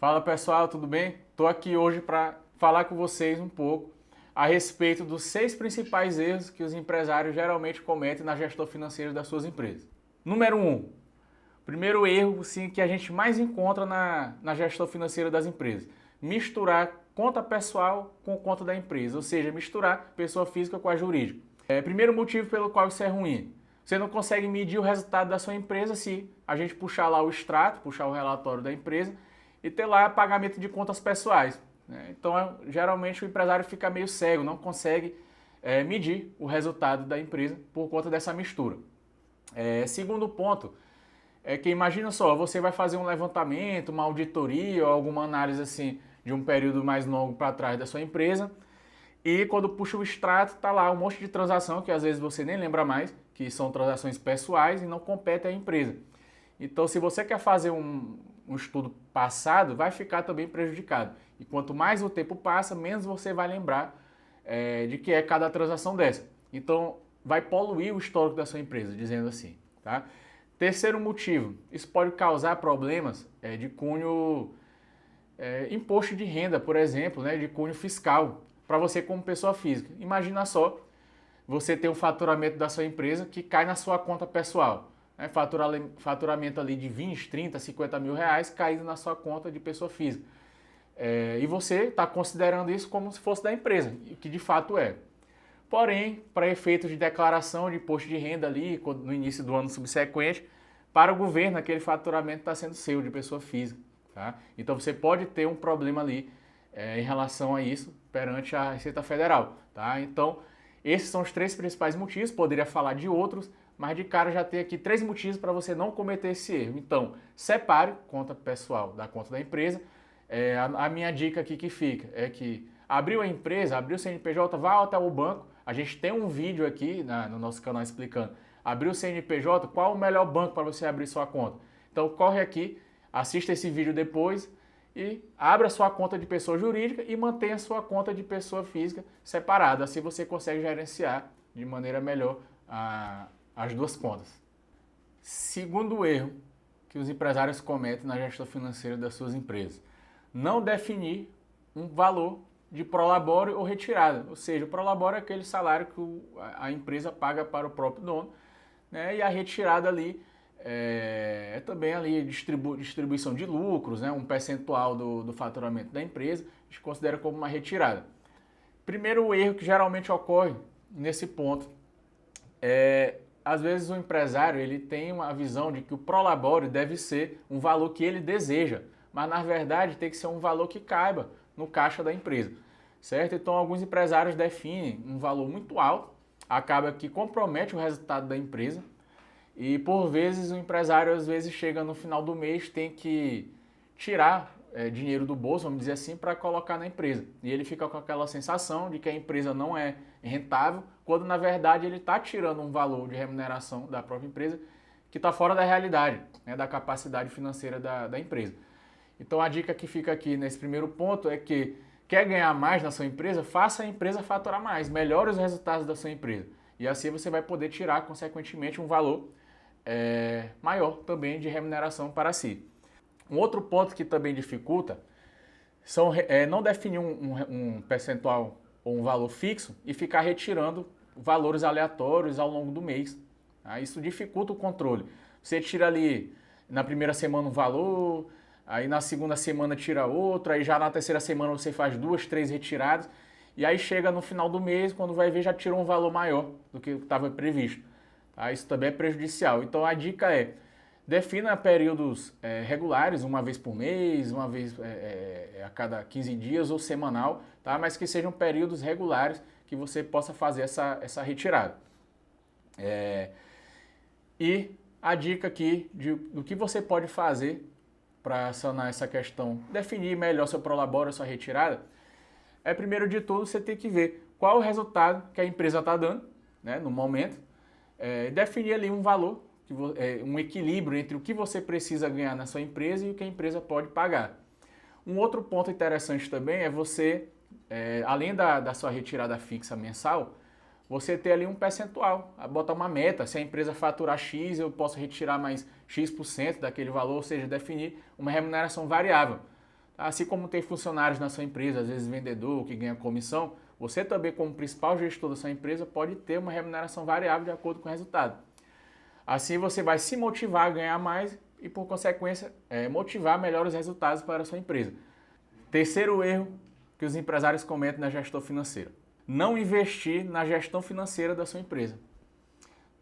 Fala pessoal, tudo bem? Estou aqui hoje para falar com vocês um pouco a respeito dos 6 principais erros que os empresários geralmente cometem na gestão financeira das suas empresas. Número 1, primeiro erro sim, que a gente mais encontra na gestão financeira das empresas: misturar conta pessoal com conta da empresa, ou seja, misturar pessoa física com a jurídica. Primeiro motivo pelo qual isso é ruim: você não consegue medir o resultado da sua empresa se a gente puxar lá o extrato, puxar o relatório da empresa e ter lá pagamento de contas pessoais, né? Então, geralmente o empresário fica meio cego, não consegue medir o resultado da empresa por conta dessa mistura. Segundo ponto é que, imagina só, você vai fazer um levantamento, uma auditoria ou alguma análise assim de um período mais longo para trás da sua empresa, e quando puxa o extrato, tá lá um monte de transação que às vezes você nem lembra mais, que são transações pessoais e não competem à empresa. Então, se você quer fazer um estudo passado, vai ficar também prejudicado. E quanto mais o tempo passa, menos você vai lembrar de que é cada transação dessa. Então, vai poluir o histórico da sua empresa, dizendo assim, tá? Terceiro motivo: isso pode causar problemas de cunho imposto de renda, por exemplo, né, de cunho fiscal, para você como pessoa física. Imagina só, você tem o faturamento da sua empresa que cai na sua conta pessoal, né, faturamento ali de 20, 30, 50 mil reais caindo na sua conta de pessoa física. E você está considerando isso como se fosse da empresa, o que de fato é. Porém, para efeitos de declaração de imposto de renda ali, no início do ano subsequente, para o governo aquele faturamento está sendo seu, de pessoa física, tá? Então você pode ter um problema ali em relação a isso perante a Receita Federal, tá? Então, esses são os 3 principais motivos, poderia falar de outros, mas de cara já tem aqui 3 motivos para você não cometer esse erro. Então, separe conta pessoal da conta da empresa. A minha dica aqui que fica é que abriu a empresa, abriu o CNPJ, vá até o banco. A gente tem um vídeo aqui no nosso canal explicando. Abriu o CNPJ, qual o melhor banco para você abrir sua conta? Então corre aqui, assista esse vídeo depois e abra sua conta de pessoa jurídica e mantenha sua conta de pessoa física separada. Assim você consegue gerenciar de maneira melhor as duas contas. Segundo erro que os empresários cometem na gestão financeira das suas empresas: não definir um valor de prolabore ou retirada. Ou seja, o prolabore é aquele salário que a empresa paga para o próprio dono, né? E a retirada ali é também ali distribuição de lucros, né? Um percentual do faturamento da empresa, a gente considera como uma retirada. Primeiro erro que geralmente ocorre nesse ponto às vezes o empresário ele tem uma visão de que o prolabore deve ser um valor que ele deseja, mas na verdade tem que ser um valor que caiba no caixa da empresa, certo? Então alguns empresários definem um valor muito alto, acaba que compromete o resultado da empresa, e por vezes o empresário às vezes chega no final do mês, tem que tirar dinheiro do bolso, vamos dizer assim, para colocar na empresa. E ele fica com aquela sensação de que a empresa não é rentável, quando na verdade ele está tirando um valor de remuneração da própria empresa que está fora da realidade, né, da capacidade financeira da empresa. Então a dica que fica aqui nesse primeiro ponto é que quer ganhar mais na sua empresa, faça a empresa faturar mais, melhore os resultados da sua empresa. E assim você vai poder tirar, consequentemente, um valor maior também de remuneração para si. Um outro ponto que também dificulta não definir um percentual ou um valor fixo e ficar retirando valores aleatórios ao longo do mês. Tá? Isso dificulta o controle. Você tira ali na primeira semana um valor, aí na segunda semana tira outro, aí já na terceira semana você faz 2, 3 retiradas, e aí chega no final do mês, quando vai ver, já tirou um valor maior do que estava previsto. Tá? Isso também é prejudicial. Então a dica é: defina períodos regulares, uma vez por mês, uma vez a cada 15 dias ou semanal, tá? Mas que sejam períodos regulares que você possa fazer essa retirada. E a dica aqui do que você pode fazer para sanar essa questão, definir melhor seu prolabore, sua retirada, primeiro de tudo, você tem que ver qual o resultado que a empresa está dando, né, no momento, definir ali um valor, um equilíbrio entre o que você precisa ganhar na sua empresa e o que a empresa pode pagar. Um outro ponto interessante também é você, além da sua retirada fixa mensal, você ter ali um percentual, botar uma meta. Se a empresa faturar X, eu posso retirar mais X% daquele valor, ou seja, definir uma remuneração variável. Assim como tem funcionários na sua empresa, às vezes vendedor que ganha comissão, você também, como principal gestor da sua empresa, pode ter uma remuneração variável de acordo com o resultado. Assim você vai se motivar a ganhar mais e, por consequência, motivar melhores resultados para a sua empresa. Terceiro erro que os empresários cometem na gestão financeira: não investir na gestão financeira da sua empresa.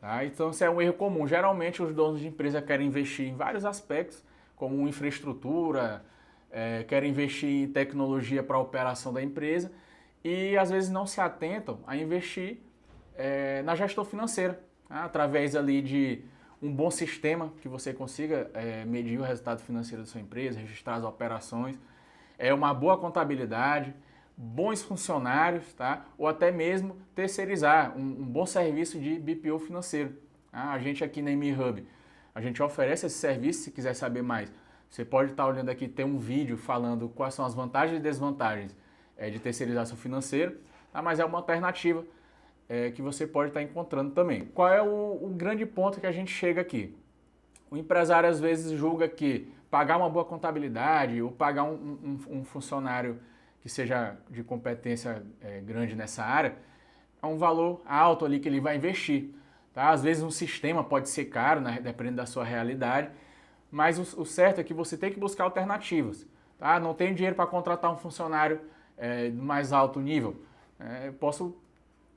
Tá? Então, isso é um erro comum. Geralmente, os donos de empresa querem investir em vários aspectos, como infraestrutura, querem investir em tecnologia para a operação da empresa e, às vezes, não se atentam a investir na gestão financeira, tá? Através ali de um bom sistema que você consiga medir o resultado financeiro da sua empresa, registrar as operações, uma boa contabilidade, bons funcionários, tá? Ou até mesmo terceirizar um bom serviço de BPO financeiro. Tá? A gente aqui na MHub, a gente oferece esse serviço. Se quiser saber mais, você pode estar olhando aqui, tem um vídeo falando quais são as vantagens e desvantagens de terceirização financeira, tá? Mas é uma alternativa que você pode estar encontrando também. Qual é o grande ponto que a gente chega aqui? O empresário às vezes julga que pagar uma boa contabilidade ou pagar um funcionário que seja de competência grande nessa área é um valor alto ali que ele vai investir. Tá? Às vezes um sistema pode ser caro, né, dependendo da sua realidade, mas o certo é que você tem que buscar alternativas. Tá? Não tenho dinheiro para contratar um funcionário do mais alto nível. Posso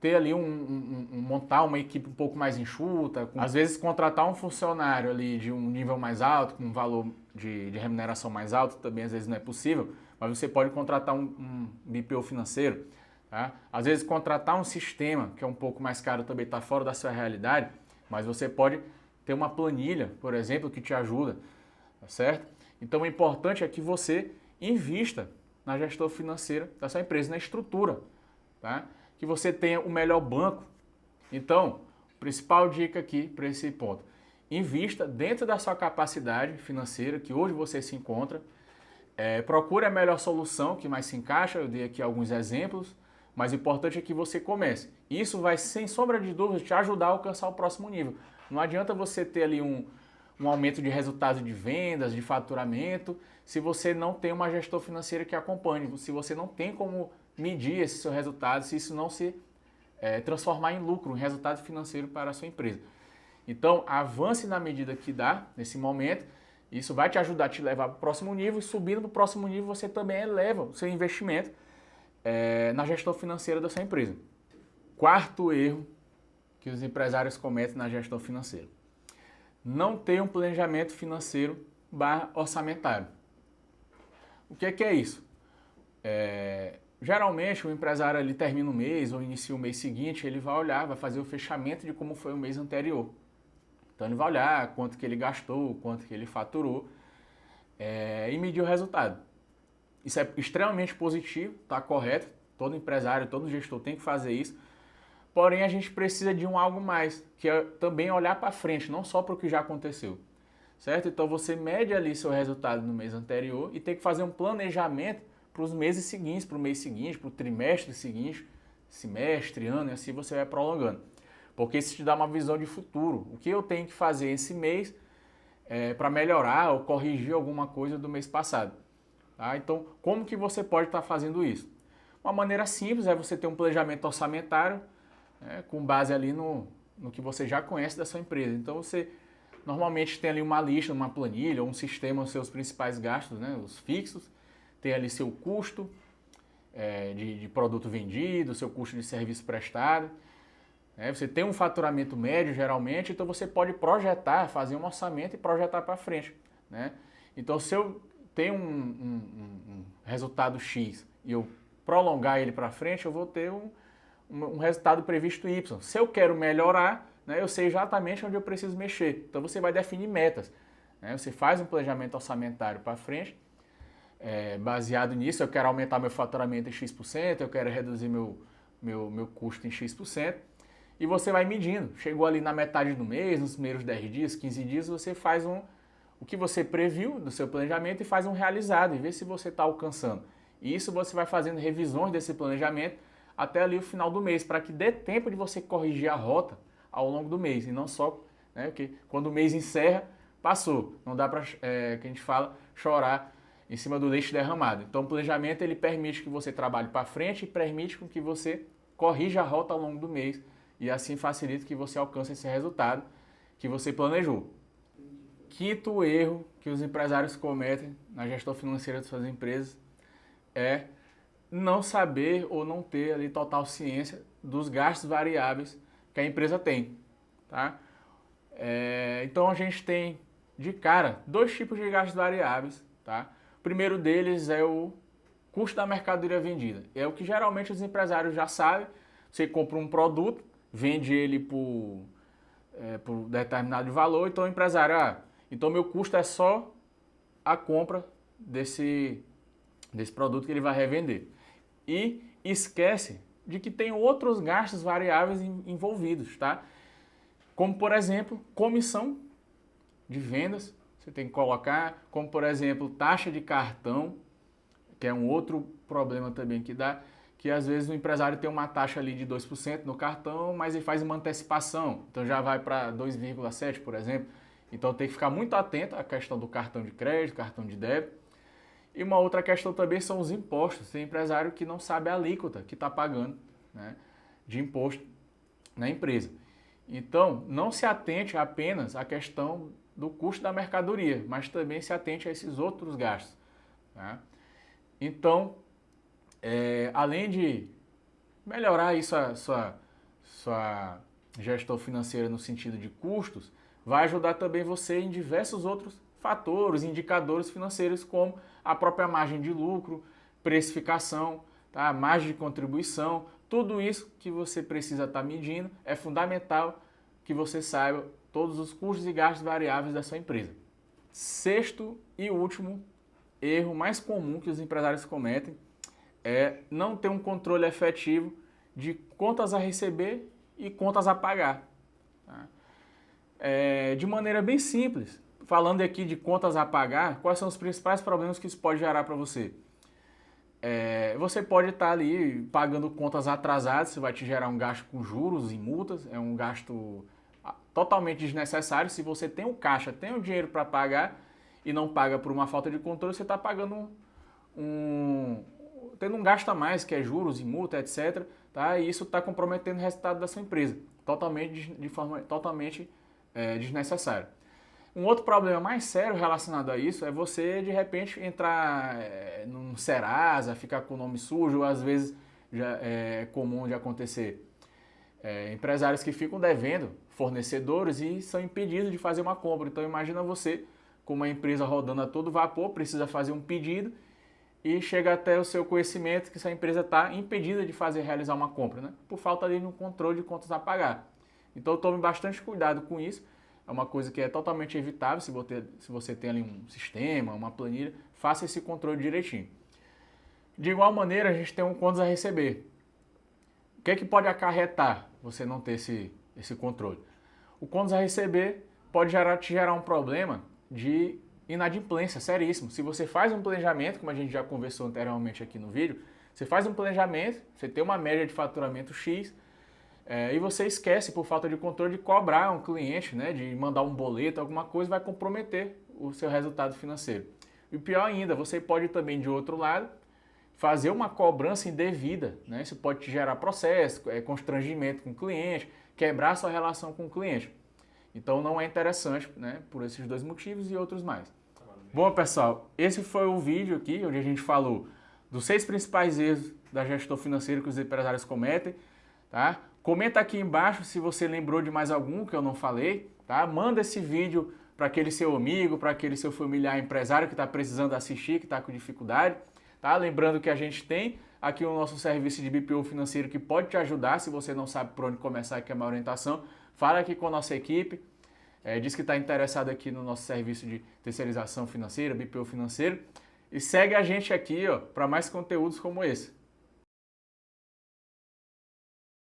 ter ali montar uma equipe um pouco mais enxuta, às vezes contratar um funcionário ali de um nível mais alto, com um valor de remuneração mais alto, também às vezes não é possível, mas você pode contratar um BPO financeiro, tá? Às vezes contratar um sistema que é um pouco mais caro também está fora da sua realidade, mas você pode ter uma planilha, por exemplo, que te ajuda, tá certo? Então o importante é que você invista na gestão financeira da sua empresa, na estrutura, tá? Que você tenha o melhor banco. Então, principal dica aqui para esse ponto: invista dentro da sua capacidade financeira que hoje você se encontra. Procure a melhor solução que mais se encaixa. Eu dei aqui alguns exemplos, mas o importante é que você comece. Isso vai, sem sombra de dúvida, te ajudar a alcançar o próximo nível. Não adianta você ter ali um aumento de resultado de vendas, de faturamento, se você não tem uma gestão financeira que acompanhe, se você não tem como medir esse seu resultado, se isso não se transformar em lucro, em resultado financeiro para a sua empresa. Então, avance na medida que dá, nesse momento, isso vai te ajudar a te levar para o próximo nível, e subindo para o próximo nível você também eleva o seu investimento na gestão financeira da sua empresa. Quarto erro que os empresários cometem na gestão financeira: não ter um planejamento financeiro /orçamentário. O que é isso? Geralmente o empresário ali termina o mês ou inicia o mês seguinte, ele vai olhar, vai fazer o fechamento de como foi o mês anterior. Então ele vai olhar quanto que ele gastou, quanto que ele faturou e medir o resultado. Isso é extremamente positivo, está correto, todo empresário, todo gestor tem que fazer isso. Porém a gente precisa de algo mais, que é também olhar para frente, não só para o que já aconteceu. Certo? Então você mede ali seu resultado no mês anterior e tem que fazer um planejamento para os meses seguintes, para o mês seguinte, para o trimestre seguinte, semestre, ano, e assim você vai prolongando. Porque isso te dá uma visão de futuro. O que eu tenho que fazer esse mês para melhorar ou corrigir alguma coisa do mês passado. Tá? Então, como que você pode estar fazendo isso? Uma maneira simples é você ter um planejamento orçamentário com base ali no que você já conhece da sua empresa. Então, você normalmente tem ali uma lista, uma planilha, ou um sistema, os seus principais gastos, né, os fixos. Tem ali seu custo de produto vendido, seu custo de serviço prestado. Você tem um faturamento médio, geralmente, então você pode projetar, fazer um orçamento e projetar para frente. Né? Então, se eu tenho um resultado X e eu prolongar ele para frente, eu vou ter um resultado previsto Y. Se eu quero melhorar, né, eu sei exatamente onde eu preciso mexer. Então, você vai definir metas. Né? Você faz um planejamento orçamentário para frente, baseado nisso. Eu quero aumentar meu faturamento em X%, eu quero reduzir meu custo em X%, e você vai medindo. Chegou ali na metade do mês, nos primeiros 10 dias, 15 dias, você faz o que você previu do seu planejamento e faz um realizado, e vê se você está alcançando. E isso você vai fazendo revisões desse planejamento até ali o final do mês, para que dê tempo de você corrigir a rota ao longo do mês, e não só, né, porque quando o mês encerra, passou. Não dá para, que a gente fala, chorar em cima do leite derramado. Então o planejamento ele permite que você trabalhe para frente e permite com que você corrija a rota ao longo do mês e assim facilita que você alcance esse resultado que você planejou. Quinto erro que os empresários cometem na gestão financeira de suas empresas é não saber ou não ter ali total ciência dos gastos variáveis que a empresa tem, tá? Então a gente tem de cara dois tipos de gastos variáveis, tá? O primeiro deles é o custo da mercadoria vendida. É o que geralmente os empresários já sabem. Você compra um produto, vende ele por determinado valor, então o empresário, então meu custo é só a compra desse produto que ele vai revender. E esquece de que tem outros gastos variáveis envolvidos, tá? Como, por exemplo, comissão de vendas, você tem que colocar, como, por exemplo, taxa de cartão, que é um outro problema também que dá, que às vezes o empresário tem uma taxa ali de 2% no cartão, mas ele faz uma antecipação, então já vai para 2,7%, por exemplo. Então tem que ficar muito atento à questão do cartão de crédito, cartão de débito. E uma outra questão também são os impostos. Tem empresário que não sabe a alíquota que está pagando, né, de imposto na empresa. Então, não se atente apenas à questão do custo da mercadoria, mas também se atente a esses outros gastos, tá? Então, além de melhorar isso, a sua gestão financeira no sentido de custos, vai ajudar também você em diversos outros fatores, indicadores financeiros, como a própria margem de lucro, precificação, tá? Margem de contribuição, tudo isso que você precisa estar medindo, é fundamental que você saiba todos os custos e gastos variáveis da sua empresa. Sexto e último erro mais comum que os empresários cometem é não ter um controle efetivo de contas a receber e contas a pagar, tá? De maneira bem simples, falando aqui de contas a pagar, quais são os principais problemas que isso pode gerar para você? Você pode estar ali pagando contas atrasadas, isso vai te gerar um gasto com juros e multas, é um gasto totalmente desnecessário. Se você tem o caixa, tem o dinheiro para pagar e não paga por uma falta de controle, você está pagando tendo um gasto a mais, que é juros e multa, etc. Tá? E isso está comprometendo o resultado da sua empresa, de forma totalmente desnecessária. Um outro problema mais sério relacionado a isso é você, de repente, entrar num Serasa, ficar com o nome sujo, ou às vezes já é comum de acontecer. Empresários que ficam devendo fornecedores e são impedidos de fazer uma compra. Então imagina você com uma empresa rodando a todo vapor, precisa fazer um pedido e chega até o seu conhecimento que essa empresa está impedida de realizar uma compra, né? Por falta de um controle de contas a pagar. Então tome bastante cuidado com isso. É uma coisa que é totalmente evitável se você tem ali um sistema, uma planilha, faça esse controle direitinho. De igual maneira, a gente tem um contas a receber. O que é que pode acarretar você não ter esse controle? O contas a receber pode te gerar um problema de inadimplência, seríssimo. Se você faz um planejamento, como a gente já conversou anteriormente aqui no vídeo, você faz um planejamento, você tem uma média de faturamento X, e você esquece, por falta de controle, de cobrar um cliente, né, de mandar um boleto, alguma coisa, vai comprometer o seu resultado financeiro. E pior ainda, você pode também, de outro lado, fazer uma cobrança indevida, né? Isso pode te gerar processo, constrangimento com o cliente, quebrar sua relação com o cliente. Então não é interessante, né, por esses dois motivos e outros mais. Bom, pessoal, esse foi o vídeo aqui, onde a gente falou dos 6 principais erros da gestão financeira que os empresários cometem, tá? Comenta aqui embaixo se você lembrou de mais algum que eu não falei, tá? Manda esse vídeo para aquele seu amigo, para aquele seu familiar empresário que está precisando assistir, que está com dificuldade, tá? Lembrando que a gente tem aqui o nosso serviço de BPO financeiro que pode te ajudar se você não sabe por onde começar, que é uma orientação. Fala aqui com a nossa equipe, diz que está interessado aqui no nosso serviço de terceirização financeira, BPO financeiro, e segue a gente aqui para mais conteúdos como esse.